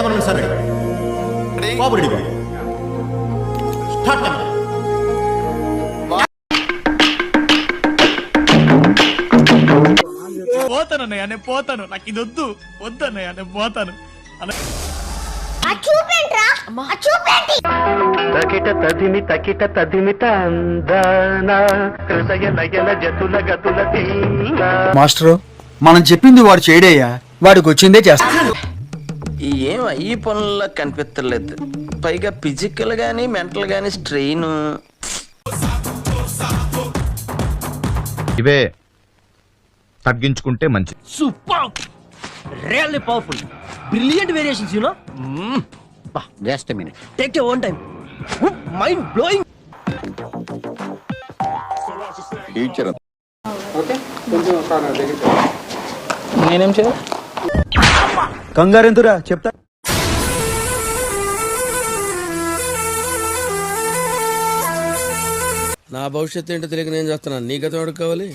Cameramen sir బాబు ready బాబు start camera. పోతానన్నయ్య, నేను పోతాను. నాకు ఇది వద్దు వద్దన్నయ్య, నేను పోతాను. తకిట తదిమి తందాన హృదయ నయన జతుల గతుల మాస్టరు మనం చెప్పింది వాడు చేయడయ్యా, వాడికి వచ్చిందే చేస్తా. ఏం ఈ పనుల్లో కనిపించలేదు. పైగా ఫిజికల్ గానీ మెంటల్ గానీ స్ట్రెయిన్. ఇవే తగ్గించుకుంటే మంచిది. Super, really powerful, brilliant variations, you know. Just a minute, take your own time. Mind blowing. నేనేం చేయాలి? కంగారెందురా చెప్తా. నా భవిష్యత్తు ఏంటో తెలియక నేను చేస్తున్నాను. నీ గతం ఎవరికి కావాలి?